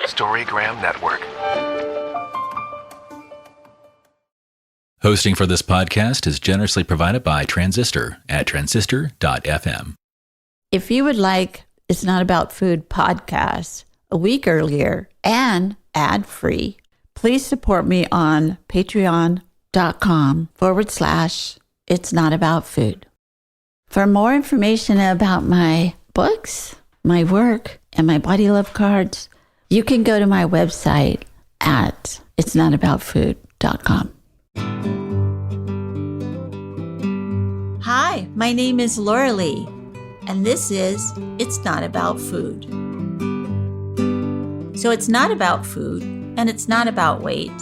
Storygram Network. Hosting for this podcast is generously provided by Transistor at transistor.fm. If you would like It's Not About Food podcast a week earlier and ad-free, please support me on patreon.com/It's Not About Food. For more information about my books, my work, and my body love cards, you can go to my website at itsnotaboutfood.com. Hi, my name is Laurelee, and this is It's Not About Food. So it's not about food, and it's not about weight.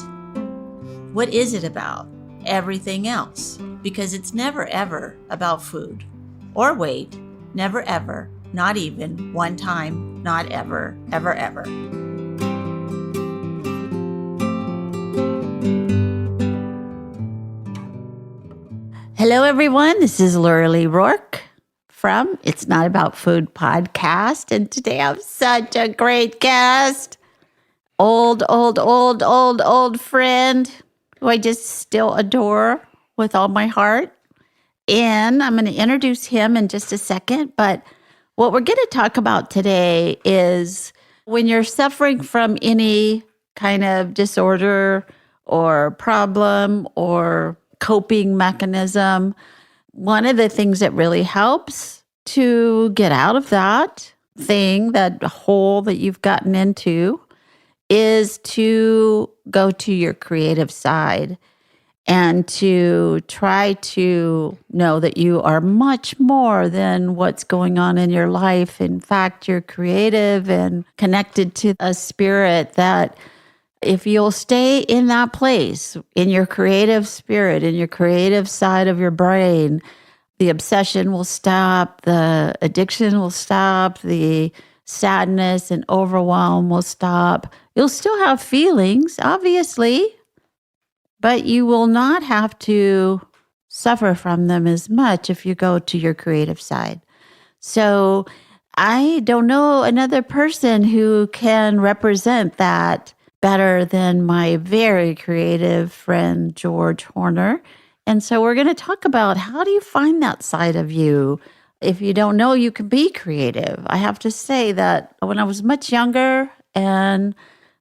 What is it about? Everything else, because it's never ever about food or weight, never ever, not even one time, not ever, ever, ever. Hello, everyone. This is Laurelee Roark from It's Not About Food podcast. And today I have such a great guest. Old friend who I just still adore with all my heart. And I'm going to introduce him in just a second. But what we're going to talk about today is when you're suffering from any kind of disorder or problem or coping mechanism, one of the things that really helps to get out of that thing, that hole that you've gotten into, is to go to your creative side and to try to know that you are much more than what's going on in your life. In fact, you're creative and connected to a spirit that if you'll stay in that place, in your creative spirit, in your creative side of your brain, the obsession will stop, the addiction will stop, the sadness and overwhelm will stop. You'll still have feelings, obviously, but you will not have to suffer from them as much if you go to your creative side. So I don't know another person who can represent that better than my very creative friend, George Horner. And so we're going to talk about how do you find that side of you? If you don't know, you can be creative. I have to say that when I was much younger and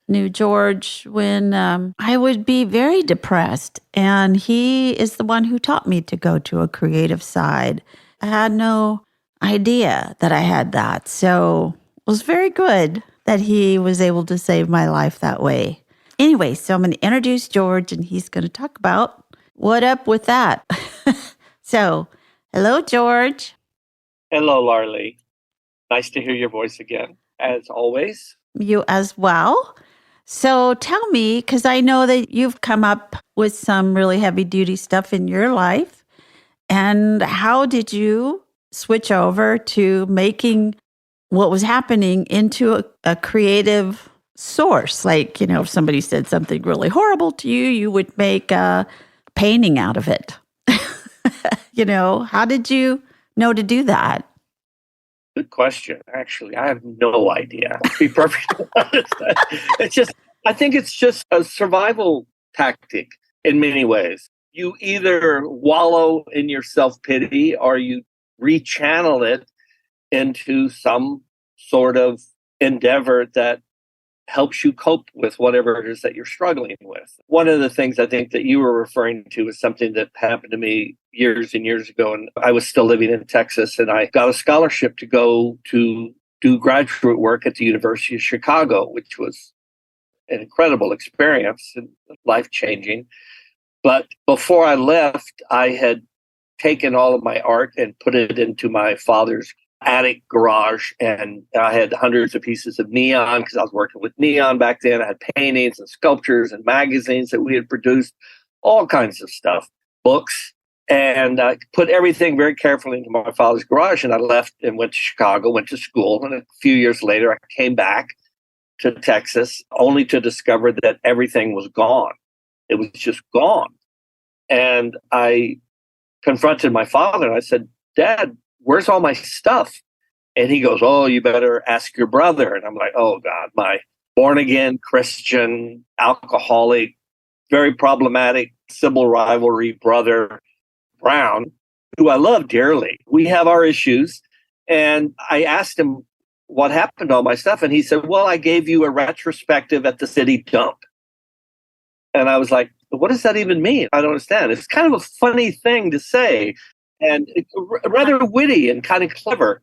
knew George when I would be very depressed. And he is the one who taught me to go to a creative side. I had no idea that I had that. So it was very good that he was able to save my life that way. Anyway, so I'm going to introduce George, and he's going to talk about what up with that. So, hello, George. Hello, Laurelee. Nice to hear your voice again, as always. You as well. So tell me, because I know that you've come up with some really heavy-duty stuff in your life, and how did you switch over to making what was happening into a creative source? Like, you know, if somebody said something really horrible to you, you would make a painting out of it. You know, how did you know to do that? Good question. Actually, I have no idea, to be perfectly honest. I think it's just a survival tactic in many ways. You either wallow in your self-pity or you rechannel it into some sort of endeavor that helps you cope with whatever it is that you're struggling with. One of the things I think that you were referring to is something that happened to me years and years ago. And I was still living in Texas, and I got a scholarship to go to do graduate work at the University of Chicago, which was an incredible experience and life-changing. But before I left, I had taken all of my art and put it into my father's attic garage, and I had hundreds of pieces of neon because I was working with neon back then. I had paintings and sculptures and magazines that we had produced, all kinds of stuff, books, and I put everything very carefully into my father's garage. And I left and went to Chicago, went to school, and a few years later I came back to Texas only to discover that everything was gone. It was just gone. And I confronted my father and I said, "Dad, where's all my stuff?" And he goes, oh, you better ask your brother. And I'm like, oh, God, my born again Christian, alcoholic, very problematic civil rivalry brother, Brown, who I love dearly. We have our issues. And I asked him what happened to all my stuff. And he said, well, I gave you a retrospective at the city dump. And I was like, what does that even mean? I don't understand. It's kind of a funny thing to say and it's rather witty and kind of clever.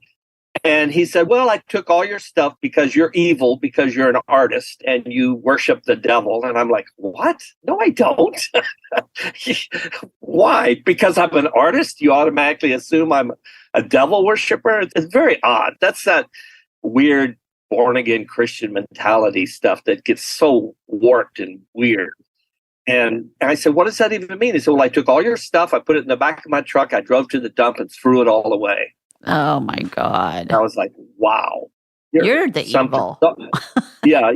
And he said, well, I took all your stuff because you're evil, because you're an artist and you worship the devil. And I'm like, what? No, I don't. Why? Because I'm an artist? You automatically assume I'm a devil worshiper? It's very odd. That's that weird born again Christian mentality stuff that gets so warped and weird. And I said, what does that even mean? He said, well, I took all your stuff. I put it in the back of my truck. I drove to the dump and threw it all away. Oh my God. I was like, wow. You're the evil. Yeah,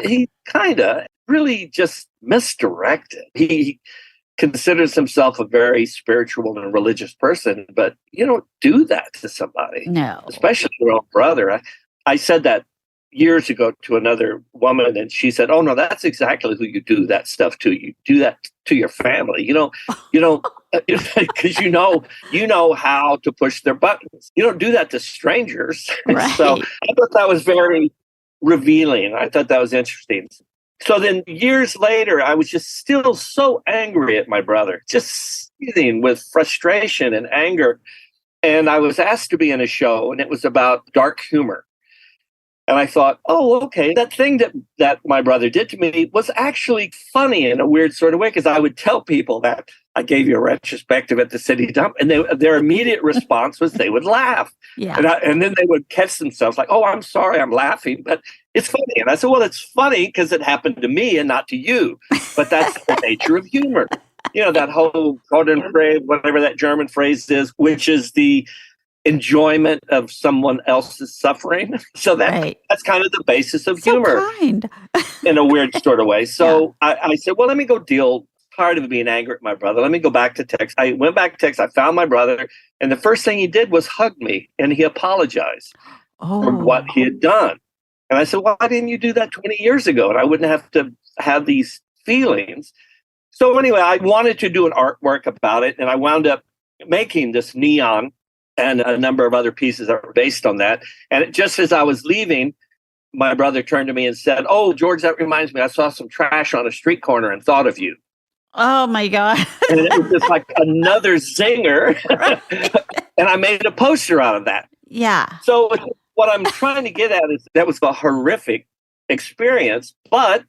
he kind of really just misdirected. He considers himself a very spiritual and religious person, but you don't do that to somebody. No. Especially your own brother. I said that years ago to another woman, and she said, oh, no, that's exactly who you do that stuff to. You do that to your family. You don't, because you know how to push their buttons. You don't do that to strangers. Right. So I thought that was very revealing. I thought that was interesting. So then years later, I was just still so angry at my brother, just seething with frustration and anger. And I was asked to be in a show, and it was about dark humor. And I thought, oh, okay, that thing that my brother did to me was actually funny in a weird sort of way, because I would tell people that I gave you a retrospective at the city dump, and their immediate response was they would laugh. Yeah. And then they would catch themselves like, oh, I'm sorry, I'm laughing, but it's funny. And I said, well, it's funny because it happened to me and not to you. But that's the nature of humor. That whole Schadenfreude, whatever that German phrase is, which is the enjoyment of someone else's suffering. So that's kind of the basis of humor kind. in a weird sort of way. So yeah. I said, well, let me go deal. Tired of being angry at my brother. Let me go back to Texas. I went back to Texas. I found my brother. And the first thing he did was hug me. And he apologized for what he had done. And I said, why didn't you do that 20 years ago? And I wouldn't have to have these feelings. So anyway, I wanted to do an artwork about it. And I wound up making this neon and a number of other pieces that were based on that. And just as I was leaving, my brother turned to me and said, oh, George, that reminds me, I saw some trash on a street corner and thought of you. Oh, my God. And it was just like another zinger. And I made a poster out of that. Yeah. So what I'm trying to get at is that was a horrific experience, but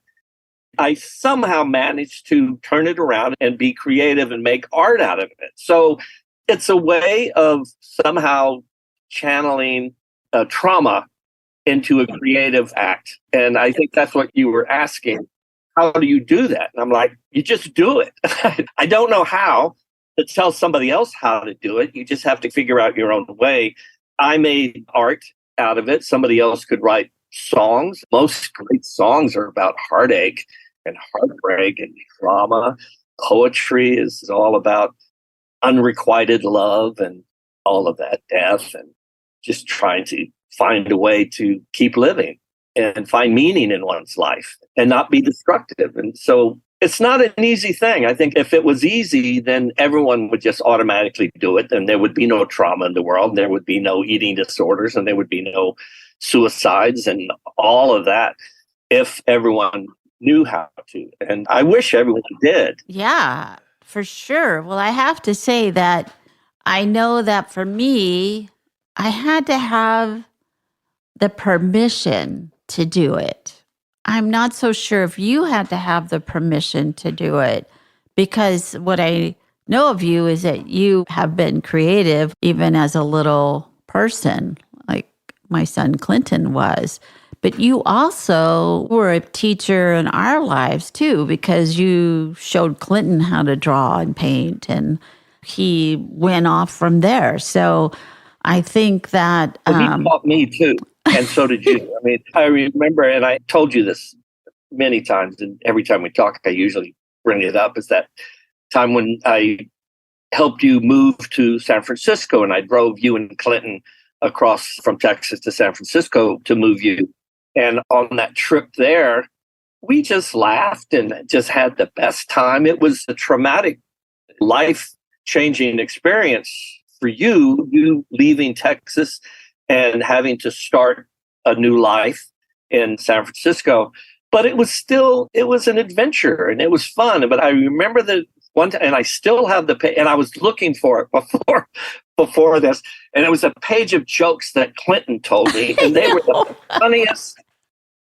I somehow managed to turn it around and be creative and make art out of it. So it's a way of somehow channeling trauma into a creative act. And I think that's what you were asking. How do you do that? And I'm like, you just do it. I don't know how to tell somebody else how to do it. You just have to figure out your own way. I made art out of it. Somebody else could write songs. Most great songs are about heartache and heartbreak and trauma. Poetry is all about unrequited love and all of that, death, and just trying to find a way to keep living and find meaning in one's life and not be destructive. And so it's not an easy thing. I think if it was easy, then everyone would just automatically do it, and there would be no trauma in the world, and there would be no eating disorders, and there would be no suicides and all of that if everyone knew how to. And I wish everyone did. Yeah, for sure. Well, I have to say that I know that for me, I had to have the permission to do it. I'm not so sure if you had to have the permission to do it, because what I know of you is that you have been creative even as a little person, like my son Clinton was. But you also were a teacher in our lives too, because you showed Clinton how to draw and paint, and he went off from there. So I think that he taught me too, and so did you. I mean, I remember, and I told you this many times, and every time we talk, I usually bring it up, is that time when I helped you move to San Francisco, and I drove you and Clinton across from Texas to San Francisco to move you. And on that trip there, we just laughed and just had the best time. It was a traumatic, life-changing experience for you leaving Texas and having to start a new life in San Francisco. But it was an adventure and it was fun. But I remember the one time, and I still have and I was looking for it before this, and it was a page of jokes that Clinton told me, and they were the funniest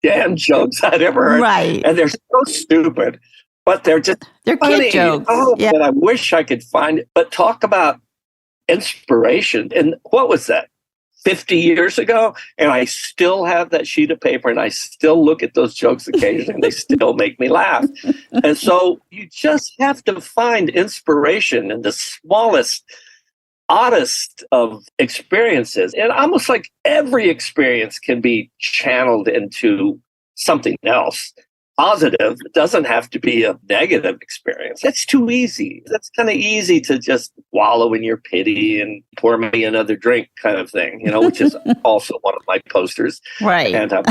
damn jokes I'd ever heard. Right. And they're so stupid, but they're funny. Kid jokes. Oh, yeah. And I wish I could find it. But talk about inspiration. And what was that? 50 years ago, and I still have that sheet of paper and I still look at those jokes occasionally and they still make me laugh. And so you just have to find inspiration in the smallest, oddest of experiences. And almost like every experience can be channeled into something else. Positive. It doesn't have to be a negative experience. That's too easy. That's kind of easy to just wallow in your pity and pour me another drink kind of thing, which is also one of my posters. Right. And I've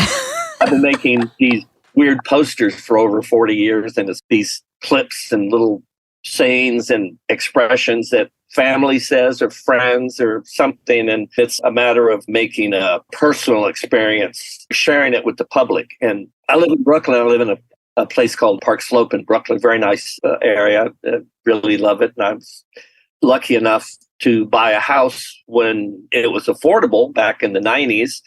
been making these weird posters for over 40 years, and it's these clips and little sayings and expressions that family says or friends or something. And it's a matter of making a personal experience, sharing it with the public. And I live in Brooklyn. I live in a place called Park Slope in Brooklyn, very nice area. Really love it. And I was lucky enough to buy a house when it was affordable back in the 90s.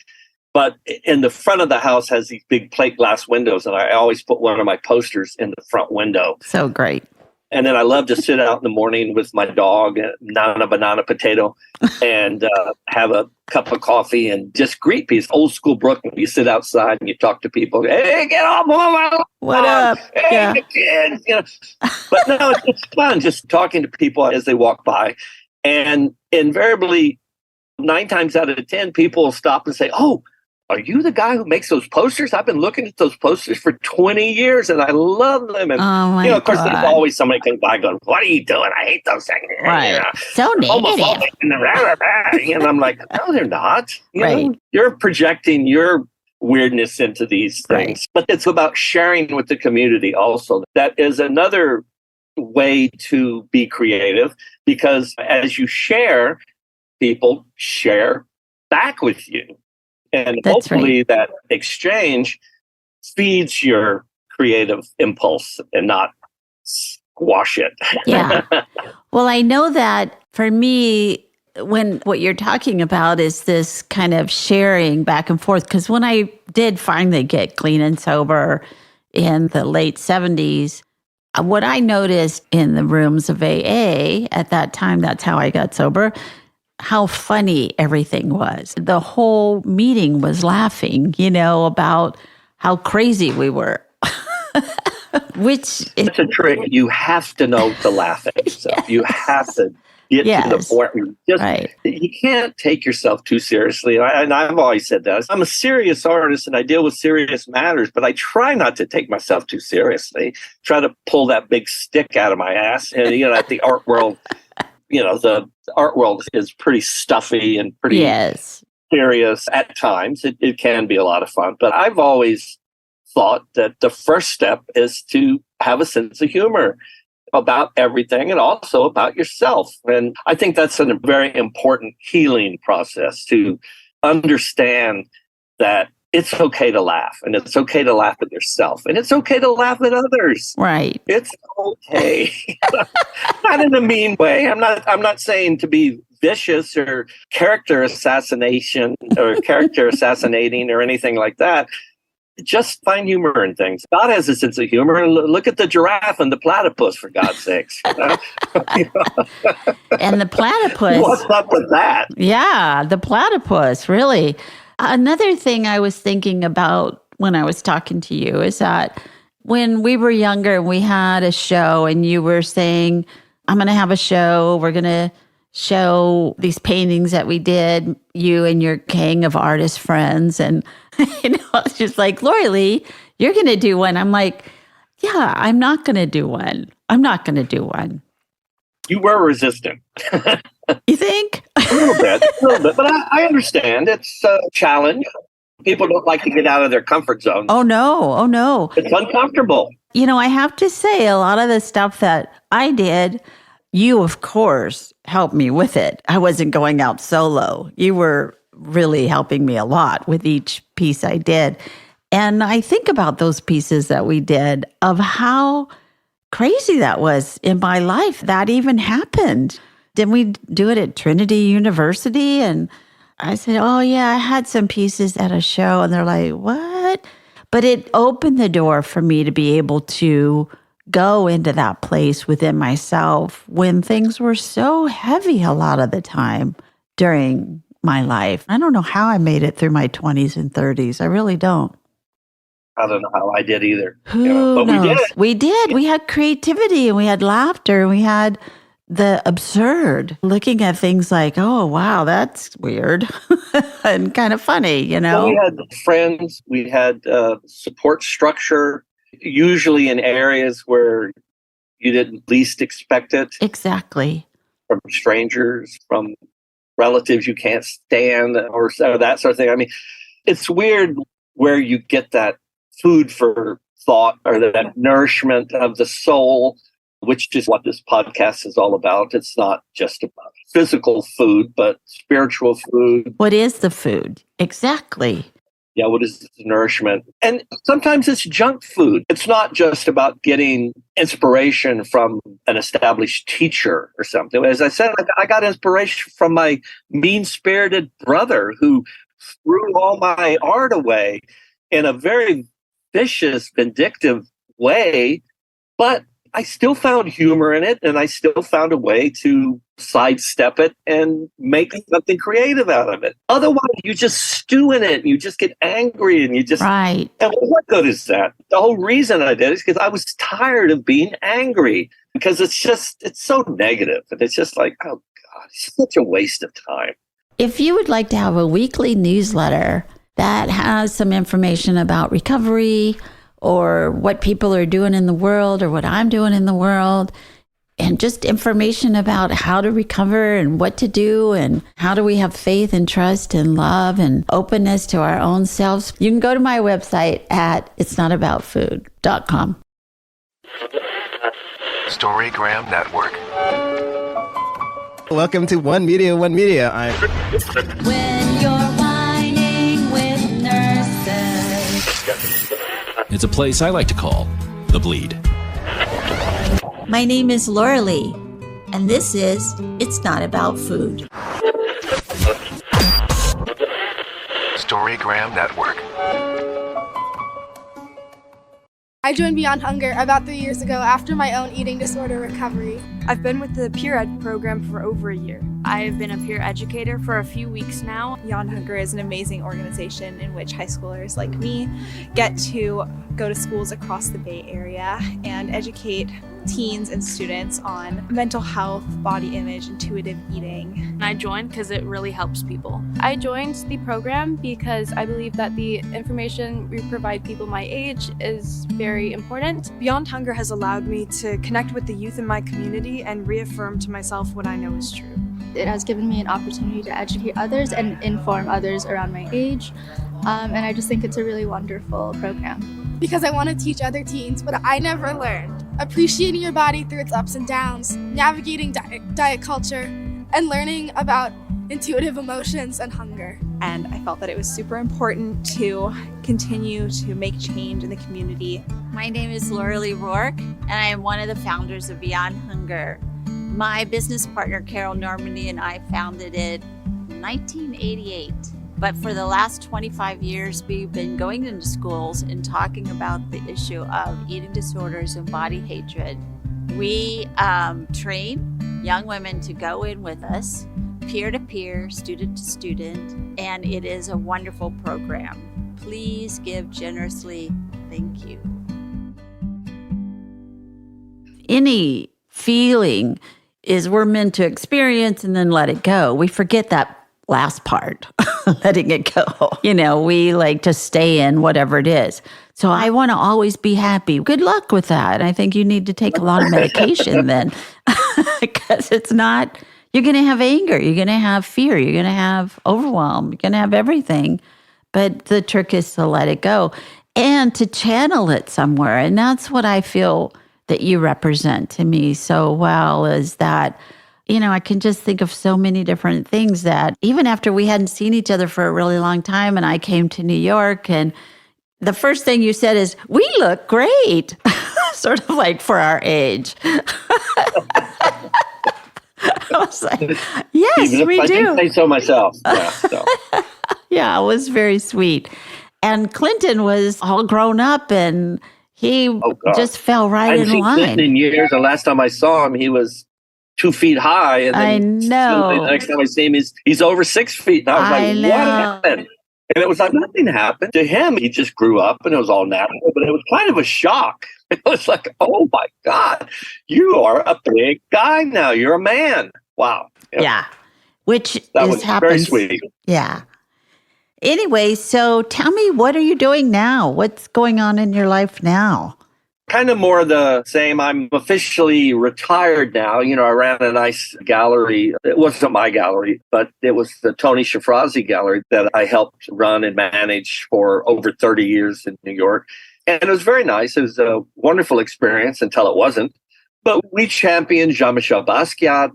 But in the front of the house has these big plate glass windows. And I always put one of my posters in the front window. So great. And then I love to sit out in the morning with my dog, Nana Banana Potato, and have a cup of coffee and just greet people. Old school Brooklyn. You sit outside and you talk to people. Hey, get off my lawn. What up? Hey, kids. But no, it's fun just talking to people as they walk by. And invariably, 9 times out of 10, people will stop and say, "Oh, are you the guy who makes those posters? I've been looking at those posters for 20 years and I love them." And, of course, there's always somebody comes by going, "What are you doing? I hate those things." Right. So negative. And I'm like, no, they're not. Right. You're projecting your weirdness into these things. Right. But it's about sharing with the community also. That is another way to be creative, because as you share, people share back with you. And That's hopefully right. that exchange feeds your creative impulse and not squash it. Yeah. Well, I know that for me, when what you're talking about is this kind of sharing back and forth, because when I did finally get clean and sober in the late 70s, what I noticed in the rooms of AA at that time, that's how I got sober, how funny everything was. The whole meeting was laughing, about how crazy we were. Which it's a trick. You have to know to laugh at yourself. Yes. You have to get to the point where you can't take yourself too seriously. And I've always said that. I'm a serious artist and I deal with serious matters, but I try not to take myself too seriously. Try to pull that big stick out of my ass. And, at the art world, the art world is pretty stuffy and pretty serious at times. It can be a lot of fun. But I've always thought that the first step is to have a sense of humor about everything and also about yourself. And I think that's a very important healing process, to understand that it's okay to laugh, and it's okay to laugh at yourself, and it's okay to laugh at others. Right. It's okay. Not in a mean way. I'm not saying to be vicious or character assassination or character assassinating or anything like that. Just find humor in things. God has a sense of humor. Look at the giraffe and the platypus, for God's sakes. And the platypus. What's up with that? Yeah, the platypus, really. Another thing I was thinking about when I was talking to you is that when we were younger, we had a show and you were saying, I'm going to have a show. We're going to show these paintings that we did, you and your gang of artist friends. And, it's just like, Laurelee, you're going to do one. I'm like, yeah, I'm not going to do one. I'm not going to do one. You were resistant. You think? A little bit. But I understand. It's a challenge. People don't like to get out of their comfort zone. Oh, no. Oh, no. It's uncomfortable. I have to say, a lot of the stuff that I did, you, of course, helped me with it. I wasn't going out solo. You were really helping me a lot with each piece I did. And I think about those pieces that we did of how crazy that was in my life. That even happened. Didn't we do it at Trinity University? And I said, oh, yeah, I had some pieces at a show. And they're like, what? But it opened the door for me to be able to go into that place within myself when things were so heavy a lot of the time during my life. I don't know how I made it through my 20s and 30s. I really don't. I don't know how I did either. Who but knows? we did it. We did. We had creativity and we had laughter and we had the absurd, looking at things like, oh, wow, that's weird and kind of funny, Well, we had friends, we had support structure, usually in areas where you didn't least expect it. Exactly. From strangers, from relatives you can't stand, or that sort of thing. I mean, it's weird where you get that food for thought or that nourishment of the soul, which is what this podcast is all about. It's not just about physical food, but spiritual food. What is the food? Exactly. Yeah, what is the nourishment? And sometimes it's junk food. It's not just about getting inspiration from an established teacher or something. As I said, I got inspiration from my mean-spirited brother who threw all my art away in a very vicious, vindictive way. But I still found humor in it, and I still found a way to sidestep it and make something creative out of it. Otherwise, you just stew in it, and you just get angry, and you just... Right. And what good is that? The whole reason I did it is because I was tired of being angry, because it's so negative, and it's just like, oh, God, it's such a waste of time. If you would like to have a weekly newsletter that has some information about recovery, or what people are doing in the world, or what I'm doing in the world, and just information about how to recover and what to do and how do we have faith and trust and love and openness to our own selves, you can go to my website at itsnotaboutfood.com. Storygram Network. Welcome to One Media, One Media. When you're whining with nurses. It's a place I like to call The Bleed. My name is Laurelee, and this is It's Not About Food. Storygram Network. I joined Beyond Hunger about 3 years ago after my own eating disorder recovery. I've been with the Peer Ed program for over a year. I've been a peer educator for a few weeks now. Beyond Hunger is an amazing organization in which high schoolers like me get to go to schools across the Bay Area and educate teens and students on mental health, body image, intuitive eating. And I joined because it really helps people. I joined the program because I believe that the information we provide people my age is very important. Beyond Hunger has allowed me to connect with the youth in my community and reaffirm to myself what I know is true. It has given me an opportunity to educate others and inform others around my age. And I just think it's a really wonderful program. Because I want to teach other teens what I never learned. Appreciating your body through its ups and downs, navigating diet culture, and learning about intuitive emotions and hunger. And I felt that it was super important to continue to make change in the community. My name is Laurelee Roark, and I am one of the founders of Beyond Hunger. My business partner, Carol Normandy, and I founded it in 1988. But for the last 25 years, we've been going into schools and talking about the issue of eating disorders and body hatred. We train young women to go in with us, peer-to-peer, student-to-student, and it is a wonderful program. Please give generously. Thank you. Any feeling is we're meant to experience and then let it go. We forget that last part, letting it go. We like to stay in whatever it is. So I want to always be happy. Good luck with that. I think you need to take a lot of medication then, because it's not, You're going to have anger. You're going to have fear. You're going to have overwhelm. You're going to have everything. But the trick is to let it go and to channel it somewhere. And that's what I feel that you represent to me so well, is that, I can just think of so many different things that even after we hadn't seen each other for a really long time and I came to New York, and the first thing you said is, "We look great," sort of like for our age. I was like, yes, Even if we I do. didn't say so myself. Yeah, so. Yeah, it was very sweet. And Clinton was all grown up, and he just fell I right hadn't in seen Clinton line. in years. The last time I saw him, he was 2 feet high. And then I know. The next time I see him, he's over 6 feet. And I was like, what happened? And it was like nothing happened to him. He just grew up and it was all natural, but it was kind of a shock. It was like, oh my God, you are a big guy now. You're a man. Wow. Yeah. Which that is was happens. very sweet. Yeah. Anyway, so tell me, what are you doing now? What's going on in your life now? Kind of more the same. I'm officially retired now. I ran a nice gallery. It wasn't my gallery, but it was the Tony Shafrazi gallery that I helped run and manage for over 30 years in New York. And it was very nice. It was a wonderful experience until it wasn't. But we championed Jean-Michel Basquiat.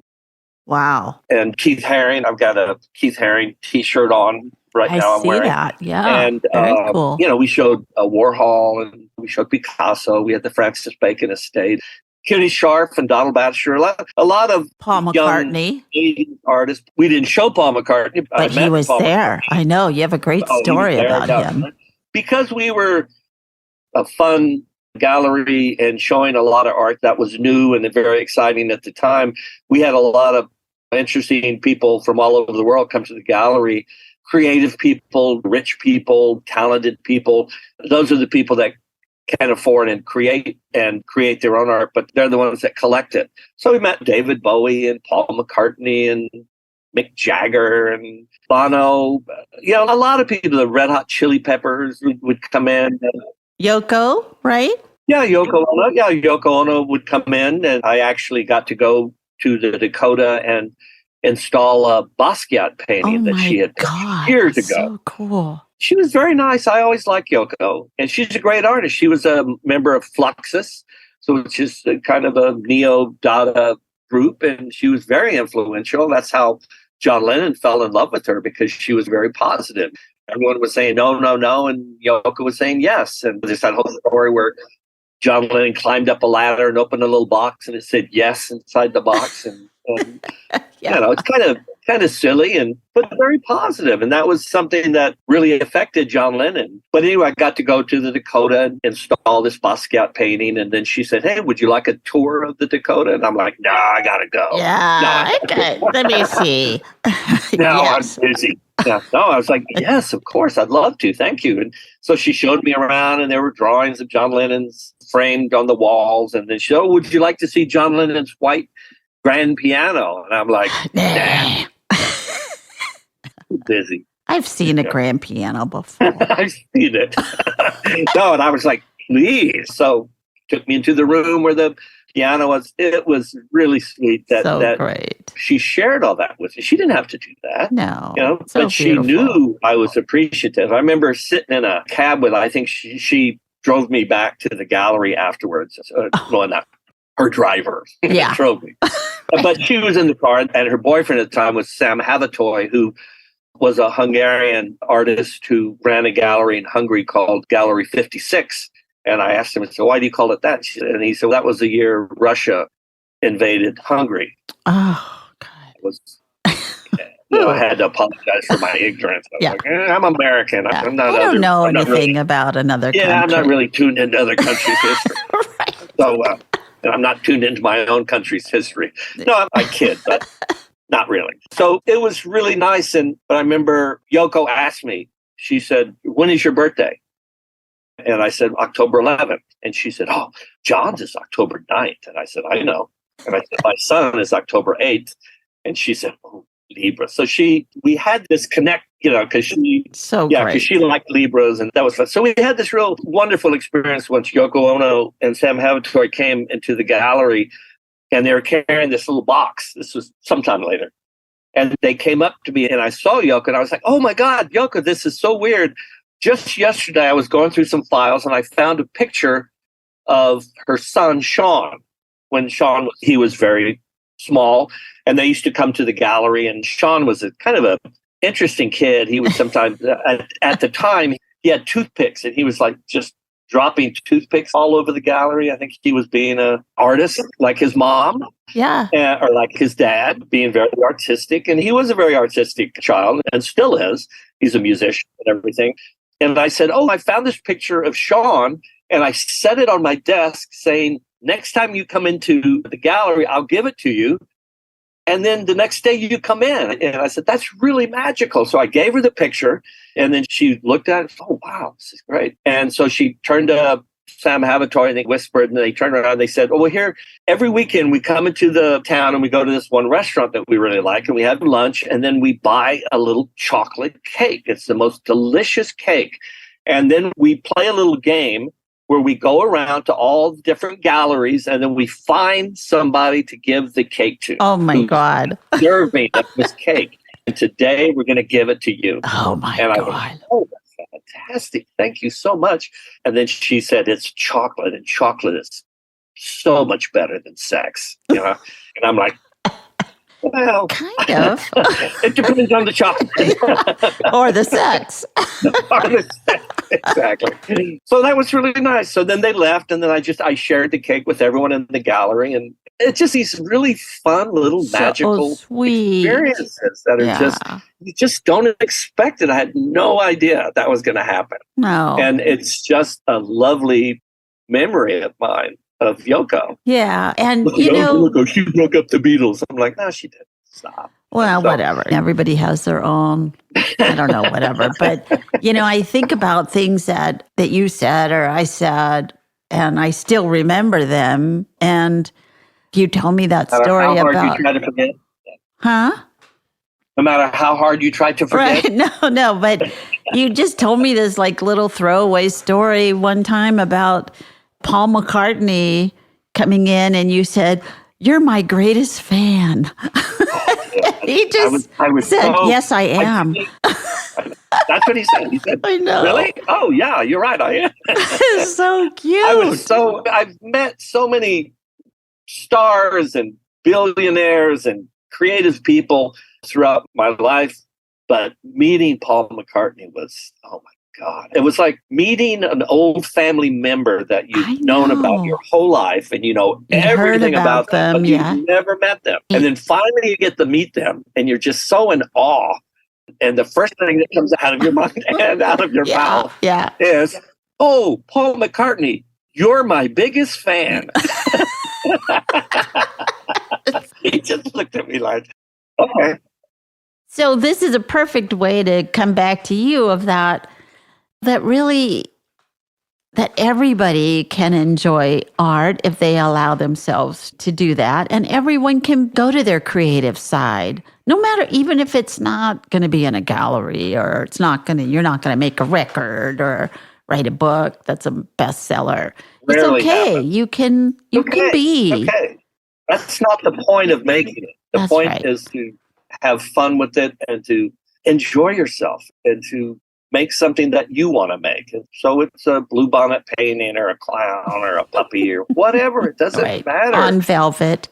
Wow. And Keith Haring. I've got a Keith Haring T-shirt on right now. I'm wearing that. Yeah. And, very cool. we showed Warhol and we showed Picasso. We had the Francis Bacon estate. Kitty Sharp and Donald Batcher. A lot of Paul McCartney. young artists. We didn't show Paul McCartney. But he was there. I know. You have a great story about him. Because we were a fun gallery and showing a lot of art that was new and very exciting at the time, we had a lot of interesting people from all over the world come to the gallery. Creative people, rich people, talented people. Those are the people that can afford and create their own art, but they're the ones that collect it. So we met David Bowie and Paul McCartney and Mick Jagger and Bono. A lot of people, the Red Hot Chili Peppers would come in. Yoko, right? Yeah, Yoko Ono. Yeah, Yoko Ono would come in, and I actually got to go to the Dakota and install a Basquiat painting that she had years ago. So cool. She was very nice. I always liked Yoko, and she's a great artist. She was a member of Fluxus, which is kind of a neo-Dada group, and she was very influential. That's how John Lennon fell in love with her, because she was very positive. Everyone was saying no, no, no, and Yoko was saying yes. And there's that whole story where John Lennon climbed up a ladder and opened a little box, and it said yes inside the box, and it's kind of silly, but very positive. And that was something that really affected John Lennon. But anyway, I got to go to the Dakota and install this Basquiat painting. And then she said, "Hey, would you like a tour of the Dakota?" And I'm like, "No, I got to go." Yeah. Okay. Let me see. No, yes. I'm busy. Yeah. No, I was like, yes, of course. I'd love to. Thank you. And so she showed me around, and there were drawings of John Lennon's framed on the walls. And then she said, "Oh, would you like to see John Lennon's white grand piano?" And I'm like, nah. Busy. I've seen a grand piano before. I've seen it. No, and I was like, please. So took me into the room where the piano was. It was really sweet that great. She shared all that with me. She didn't have to do that. No. So but she knew I was appreciative. I remember sitting in a cab with, I think she drove me back to the gallery afterwards. Well, not her driver. Yeah. Drove me. But she was in the car, and her boyfriend at the time was Sam Havatoy, who was a Hungarian artist who ran a gallery in Hungary called Gallery 56. And I asked him, so why do you call it that? And he said, that was the year Russia invaded Hungary. Oh, God. I had to apologize for my ignorance. I was like, I'm American. Yeah. I'm not I don't know anything really, about another country. Yeah, I'm not really tuned into other countries' history. Right. So I'm not tuned into my own country's history. No, I kid, but not really. So it was really nice. But I remember Yoko asked me, she said, "When is your birthday?" And I said, October 11th. And she said, "Oh, John's is October 9th. And I said, "I know." And I said, "My son is October 8th. And she said, "Oh, Libra." So we had this connect, because she liked Libras, and that was fun. So we had this real wonderful experience once Yoko Ono and Sam Havatoy came into the gallery. and they were carrying this little box. This was sometime later. And they came up to me and I saw Yoko and I was like, oh my God, Yoko, this is so weird. Just yesterday, I was going through some files and I found a picture of her son, Sean, when he was very small. And they used to come to the gallery, and Sean was a kind of a interesting kid. He was sometimes, at the time, he had toothpicks and he was like just dropping toothpicks all over the gallery. I think he was being an artist like his mom. Yeah. Or like his dad, being very artistic. And he was a very artistic child and still is. He's a musician and everything. And I said, oh, I found this picture of Sean, and I set it on my desk saying, next time you come into the gallery, I'll give it to you. And then the next day you come in. And I said, that's really magical. So I gave her the picture, and then she looked at it. Oh, wow, this is great. And so she turned to Sam Havatory and they whispered, and they turned around and they said, oh, well, here, every weekend we come into the town and we go to this one restaurant that we really like, and we have lunch, and then we buy a little chocolate cake. It's the most delicious cake. And then we play a little game where we go around to all the different galleries, and then we find somebody to give the cake to. Oh, my God. Deserving of this cake. And today we're going to give it to you. Oh, my God. I went, oh, that's fantastic. Thank you so much. And then she said, it's chocolate, and chocolate is so much better than sex. You know? And I'm like, well, kind of. It depends on the chocolate. Or the sex. Exactly. So that was really nice. So then they left, and then I shared the cake with everyone in the gallery, and it's just these really fun little magical experiences that are you just don't expect it. I had no idea that was going to happen. No. And it's just a lovely memory of mine of Yoko. Yeah. And, Yoko, she broke up the Beatles. I'm like, no, she didn't. Stop. Well, whatever. Everybody has their own, I don't know, whatever. But, I think about things that you said or I said, and I still remember them. And you told me that story how hard about... you try to forget. Huh? No matter how hard you try to forget. Right. No, but you just told me this like little throwaway story one time about Paul McCartney coming in, and you said, "You're my greatest fan." He just said, "Yes, I am." That's what he said. He said, I know. Really? Oh, yeah, you're right. I am. It's so cute. I've met so many stars and billionaires and creative people throughout my life, but meeting Paul McCartney was, oh my God. It was like meeting an old family member that you've known about your whole life, and you know everything about them, but you've never met them. And then finally you get to meet them, and you're just so in awe. And the first thing that comes out of your mind and out of your mouth is, oh, Paul McCartney, you're my biggest fan. He just looked at me like, okay. So this is a perfect way to come back to you of that really, that everybody can enjoy art if they allow themselves to do that. And everyone can go to their creative side, no matter, even if it's not going to be in a gallery, or you're not going to make a record or write a book that's a bestseller. Rarely it's okay. happens. You can be. Okay. That's not the point of making it. The point is to have fun with it and to enjoy yourself and to make something that you want to make. And so it's a bluebonnet painting or a clown or a puppy or whatever. It doesn't matter. On velvet.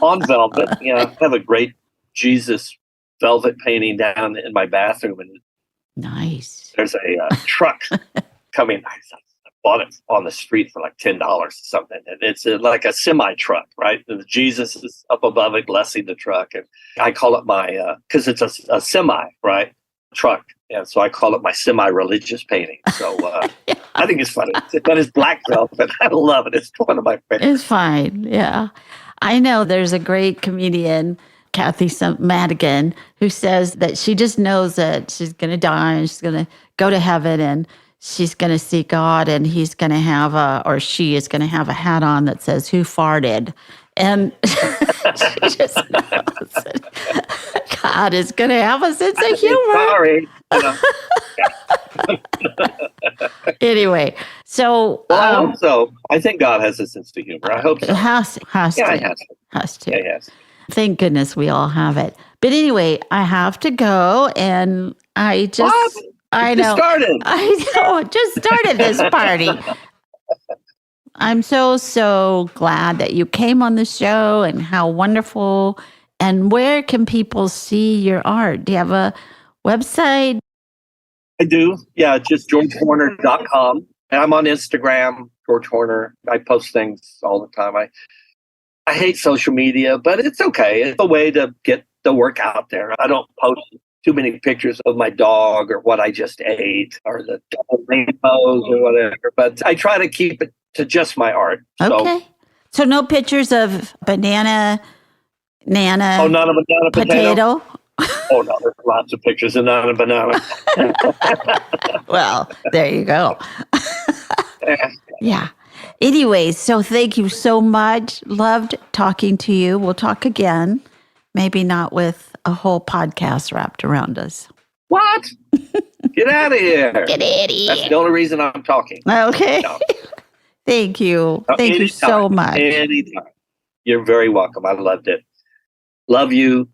On velvet. I have a great Jesus velvet painting down in my bathroom. And nice. There's a truck coming. I bought it on the street for like $10 or something. And it's like a semi truck, right? And Jesus is up above it, blessing the truck. And I call it my, because it's a semi, right? Truck. And so I call it my semi-religious painting. So I think it's funny. But it's black velvet. I love it. It's one of my favorites. It's fine. Yeah. I know there's a great comedian, Kathy Madigan, who says that she just knows that she's going to die and she's going to go to heaven and she's going to see God, and he's going to have she is going to have a hat on that says, "Who farted?" And she just knows that God is going to have a sense of humor. Sorry. Anyway, So, I hope so. I think God has a sense of humor. I hope so. it has Yeah, to. he has to. Has to. Yeah, he has to. Thank goodness we all have it. But anyway, I have to go, and I just, What? I Just know, started. I know, just started this party. I'm so glad that you came on the show, and how wonderful. And where can people see your art? Do you have a website? I do. Yeah, just georgehorner.com. And I'm on Instagram, George Horner. I post things all the time. I hate social media, but it's okay. It's a way to get the work out there. I don't post too many pictures of my dog or what I just ate or the rainbows or whatever. But I try to keep it to just my art. Okay. So no pictures of banana, nana, Oh, not a banana potato? potato? Oh, no, there's lots of pictures of not a banana. Well, there you go. Yeah. Anyways, so thank you so much. Loved talking to you. We'll talk again. Maybe not with a whole podcast wrapped around us. What? Get out of here. Get out of here. That's the only reason I'm talking. Okay. No. Thank you. Thank you so Anytime. much. Anytime. You're very welcome. I loved it. Love you.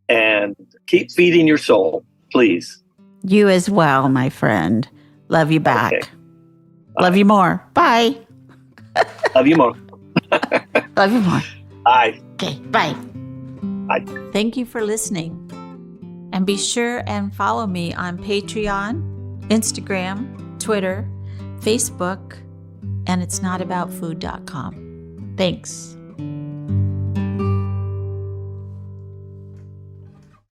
And keep feeding your soul, please. You as well, my friend. Love you back. Okay. Love you more. Bye. Love you more. Love you more. Bye. Okay. Bye. Bye. Thank you for listening. And be sure and follow me on Patreon, Instagram, Twitter, Facebook, and it's notaboutfood.com. Thanks.